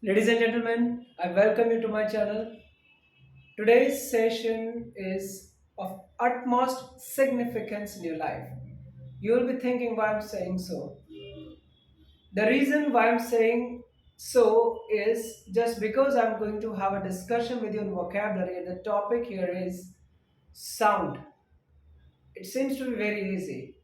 Ladies and gentlemen, I welcome you to my channel. Today's session is of utmost significance in your life. You will be thinking why I'm saying so. The reason why I'm saying so is just because I'm going to have a discussion with you on vocabulary, and the topic here is sound. It seems to be very easy,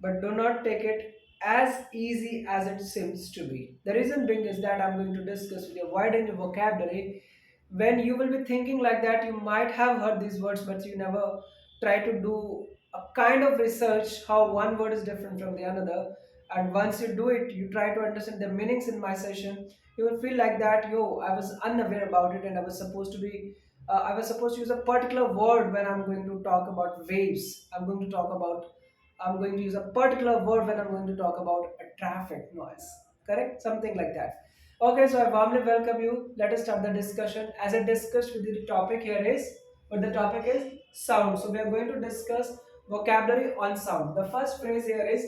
but do not take it as easy as it seems to be. The reason being is that I'm going to discuss with you a wide range of vocabulary. When you will be thinking like that, you might have heard these words, but you never try to do a kind of research how one word is different from the another. And once you do it, you try to understand the meanings in my session. You will feel like that, yo, I was unaware about it, and I was supposed to use a particular word when I'm going to talk about waves. I'm going to use a particular word when I'm going to talk about a traffic noise. Correct? Something like that. Okay, so I warmly welcome you. Let us start the discussion. As I discussed with you, the topic here is, what the topic is sound. So we are going to discuss vocabulary on sound. The first phrase here is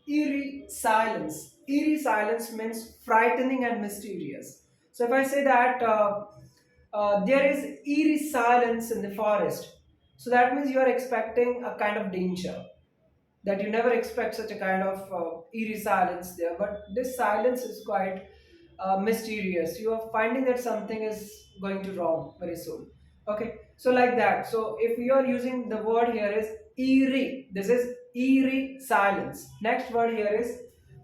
eerie silence. Eerie silence means frightening and mysterious. So if I say that there is eerie silence in the forest, so that means you are expecting a kind of danger, that you never expect such a kind of eerie silence there. But this silence is quite mysterious. You are finding that something is going to wrong very soon. Okay, so like that. So if you are using the word here is eerie, this is eerie silence. Next word here is,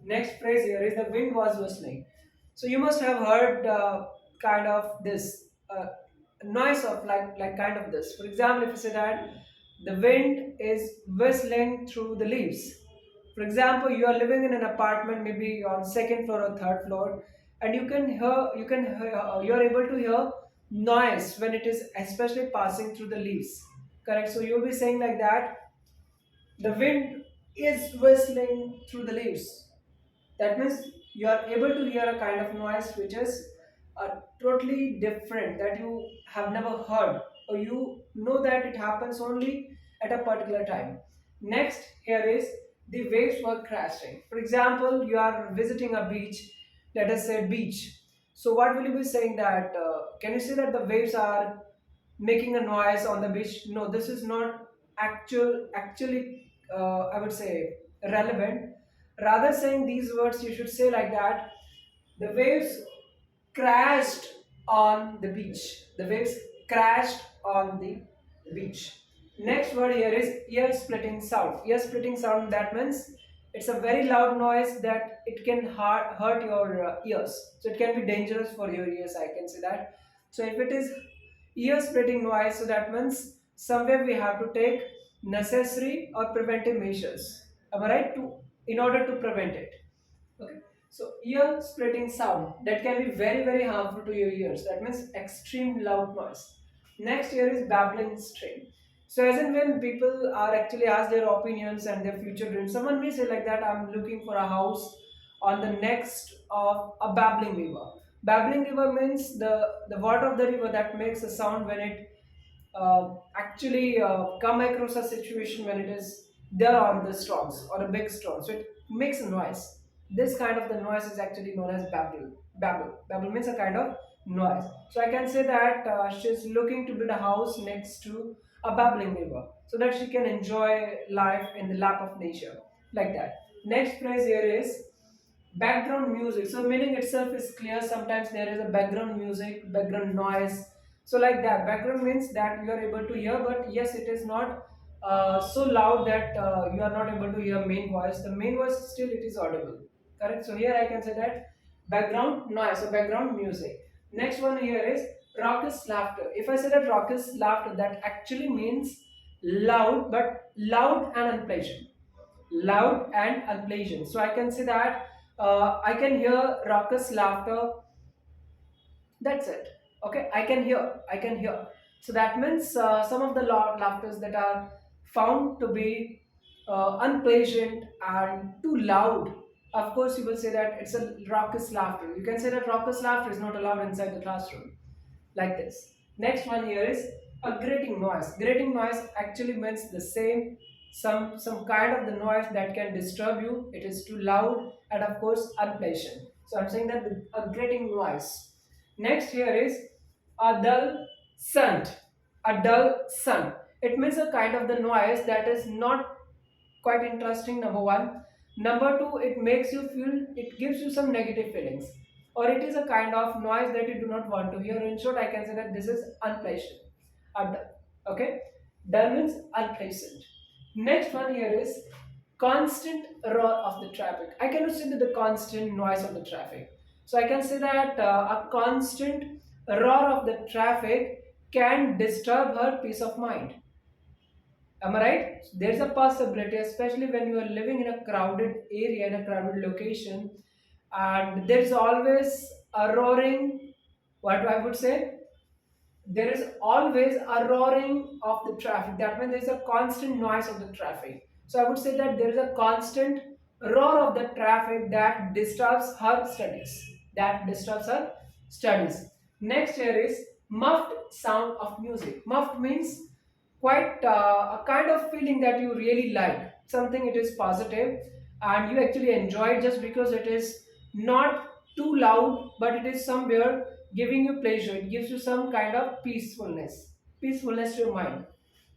next phrase here is, the wind was whistling. So you must have heard kind of this noise of like kind of this. For example, if you say that the wind is whistling through the leaves. For example, you are living in an apartment, maybe on second floor or third floor, and you are able to hear noise when it is especially passing through the leaves. Correct. So you'll be saying like that. The wind is whistling through the leaves. That means you are able to hear a kind of noise which is totally different, that you have never heard, or you know that it happens only at a particular time. Next here is, the waves were crashing. For example, you are visiting a beach, let us say beach. So what will you be saying that, can you say that the waves are making a noise on the beach? No, this is not actually I would say relevant. Rather saying these words, you should say like that: the waves crashed on the beach. The waves crashed on the beach. Next word here is ear splitting sound. Ear splitting sound, that means it's a very loud noise that it can hurt your ears. So it can be dangerous for your ears, I can say that. So if it is ear splitting noise, so that means somewhere we have to take necessary or preventive measures. Am I right? In order to prevent it. Okay. So ear splitting sound that can be very very harmful to your ears. That means extreme loud noise. Next here is babbling stream. So as in when people are actually asked their opinions and their future dreams, someone may say like that, I'm looking for a house on the next of a babbling river. Babbling river means the water of the river that makes a sound when it actually come across a situation when it is there on the storms or a big storm. So it makes a noise. This kind of the noise is actually known as babble. Babble means a kind of noise. So I can say that she's looking to build a house next to a babbling river so that she can enjoy life in the lap of nature. Like that. Next phrase here is background music. So meaning itself is clear. Sometimes there is a background music, background noise. So like that, background means that you are able to hear, but yes, it is not so loud that you are not able to hear main voice. The main voice still it is audible. Correct. So here I can say that background noise, so background music. Next one here is raucous laughter. If I say that raucous laughter, that actually means loud, but loud and unpleasant. Loud and unpleasant. So I can say that I can hear raucous laughter. That's it. Okay, I can hear. So that means some of the loud laughters that are found to be unpleasant and too loud. Of course, you will say that it's a raucous laughter. You can say that raucous laughter is not allowed inside the classroom, like this. Next one here is a grating noise. Grating noise actually means the same, some kind of the noise that can disturb you. It is too loud and of course unpleasant. So I'm saying that a grating noise. Next here is a dull sunt. A dull sun. It means a kind of the noise that is not quite interesting, number one. Number two, it makes you feel, it gives you some negative feelings. Or it is a kind of noise that you do not want to hear. In short, I can say that this is unpleasant. Dull. Okay? Dull means unpleasant. Next one here is constant roar of the traffic. I cannot say that the constant noise of the traffic. So I can say that a constant roar of the traffic can disturb her peace of mind. Am I right? There's a possibility, especially when you are living in a crowded area, in a crowded location, and there's always a roaring, what I would say, there is always a roaring of the traffic. That means there's a constant noise of the traffic. So I would say that there is a constant roar of the traffic that disturbs her studies. That disturbs her studies. Next here is muffled sound of music. Muffled means quite a kind of feeling that you really like. Something it is positive and you actually enjoy it just because it is not too loud, but it is somewhere giving you pleasure. It gives you some kind of peacefulness to your mind.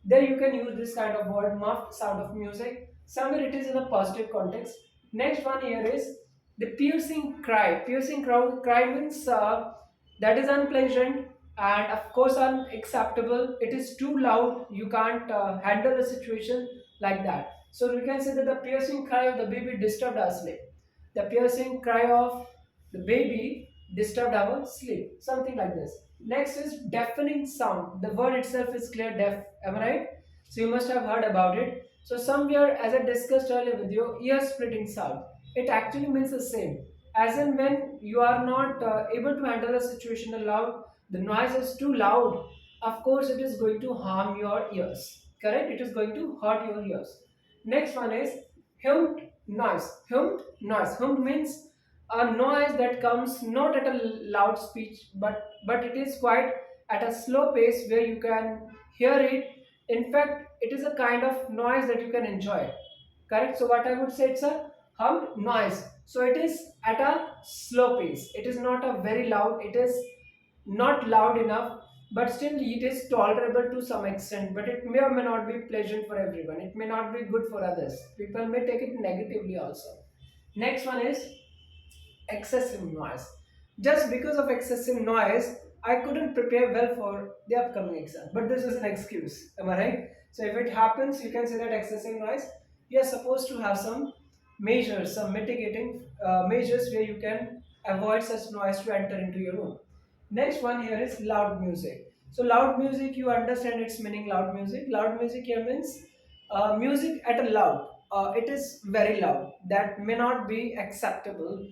There you can use this kind of word, muffled sound of music. Somewhere it is in a positive context. Next one here is the piercing cry. Cry means that is unpleasant and of course unacceptable. It is too loud. You can't handle the situation like that. So we can say that the piercing cry of the baby disturbed our sleep. The piercing cry of the baby disturbed our sleep. Something like this. Next is deafening sound. The word itself is clear, deaf. Am I right? So you must have heard about it. So somewhere, as I discussed earlier with you, ear splitting sound. It actually means the same. As in when you are not able to handle a situation aloud, the noise is too loud. Of course, it is going to harm your ears. Correct? It is going to hurt your ears. Next one is hummed noise. Hummed noise. Hummed means a noise that comes not at a loud speech, but it is quite at a slow pace where you can hear it. In fact, it is a kind of noise that you can enjoy. Correct? So what I would say, it's a hummed noise. So it is at a slow pace. It is not a very loud. It is not loud enough, but still it is tolerable to some extent. But it may or may not be pleasant for everyone. It may not be good for others. People may take it negatively also. Next one is excessive noise. Just because of excessive noise, I couldn't prepare well for the upcoming exam. But this is an excuse. Am I right? So if it happens, you can say that excessive noise. You are supposed to have some measures, some mitigating measures where you can avoid such noise to enter into your room. Next one here is loud music. So loud music, you understand its meaning. Loud music. Loud music here means music at a loud. It is very loud. That may not be acceptable,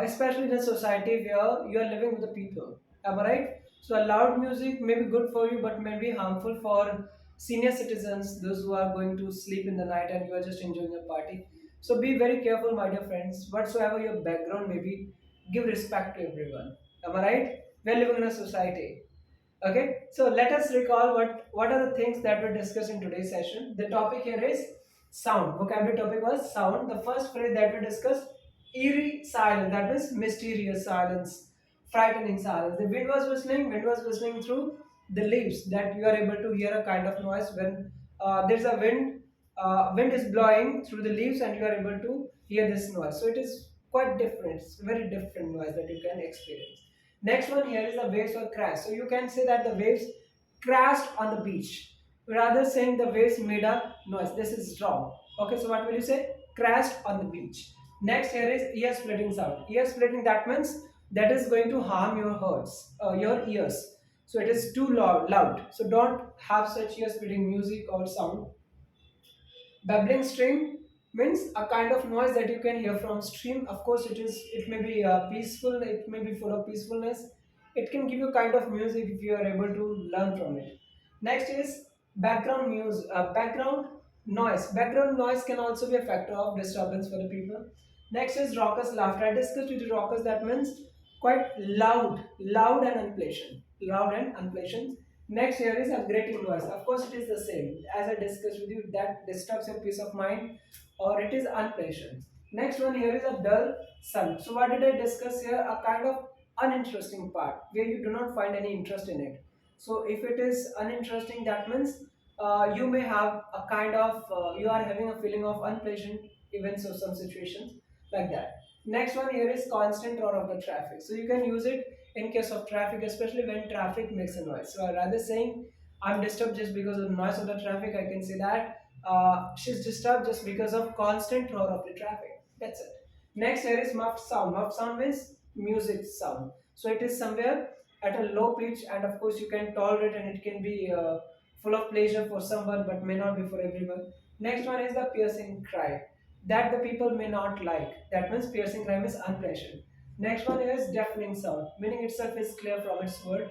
especially in a society where you are living with the people. Am I right? So a loud music may be good for you, but may be harmful for senior citizens, those who are going to sleep in the night and you are just enjoying a party. So be very careful, my dear friends. Whatsoever your background may be, give respect to everyone. Am I right? We are living in a society. Okay, so let us recall what are the things that were discussed in today's session. The topic here is sound. Vocabulary topic was sound. The first phrase that we discussed, eerie silence. That means mysterious silence, frightening silence. The wind was whistling. Wind was whistling through the leaves. That you are able to hear a kind of noise when there's a wind. Wind is blowing through the leaves, and you are able to hear this noise. So it is quite different. It's very different noise that you can experience. Next one here is the waves were crashed. So you can say that the waves crashed on the beach. Rather saying the waves made a noise. This is wrong. Okay, so what will you say? Crashed on the beach. Next here is ear splitting sound. Ear splitting, that means that is going to harm your hearts, your ears. So it is too loud. So don't have such ear splitting music or sound. Babbling stream means a kind of noise that you can hear from stream. Of course, it may be peaceful. It may be full of peacefulness. It can give you kind of music if you are able to learn from it. Next is background music. Background noise. Background noise can also be a factor of disturbance for the people. Next is raucous laughter. I discussed with you raucous. That means quite loud and unpleasant. Loud and unpleasant. Next here is a grating noise. Of course, it is the same. As I discussed with you, that disturbs your peace of mind or it is unpleasant. Next one here is a dull sun. So what did I discuss here? A kind of uninteresting part where you do not find any interest in it. So if it is uninteresting, that means you may have a kind of you are having a feeling of unpleasant events or some situations like that. Next one here is constant roar of the traffic. So you can use it in case of traffic, especially when traffic makes a noise. So rather saying I'm disturbed just because of the noise of the traffic, I can say that she's disturbed just because of constant roar of the traffic. That's it. Next here is muffed sound. Muffed sound means music sound. So it is somewhere at a low pitch, and of course you can tolerate, and it can be full of pleasure for someone but may not be for everyone. Next one is the piercing cry that the people may not like. That means piercing cry is unpleasant. Next one is deafening sound, meaning itself is clear from its word.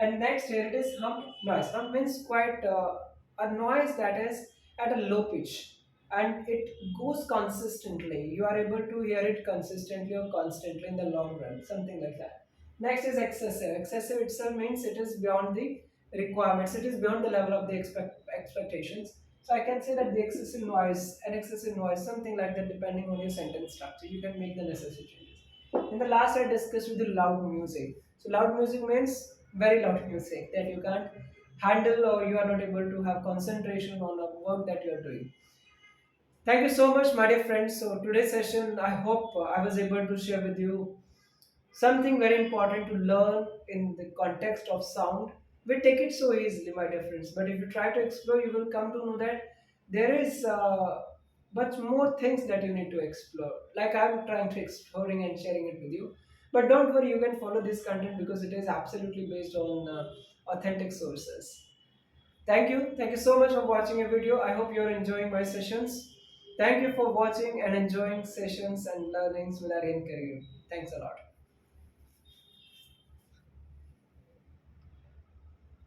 And next here it is hump noise. Hump means quite a noise that is at a low pitch and it goes consistently. You are able to hear it consistently or constantly in the long run, something like that. Next is excessive. Excessive itself means it is beyond the requirements. It is beyond the level of the expectations. So I can say that the excessive noise, an excessive noise, something like that, depending on your sentence structure, you can make the necessary changes. In the last, I discussed with you loud music. So loud music means very loud music that you can't handle or you are not able to have concentration on the work that you are doing. Thank you so much, my dear friends. So today's session, I hope I was able to share with you something very important to learn in the context of sound. We take it so easily, my dear friends, but if you try to explore, you will come to know that there is much more things that you need to explore. Like I'm trying to exploring and sharing it with you. But don't worry, you can follow this content because it is absolutely based on authentic sources. Thank you so much for watching a video. I hope you're enjoying my sessions. Thank you for watching and enjoying sessions and learnings with our career. Thanks a lot.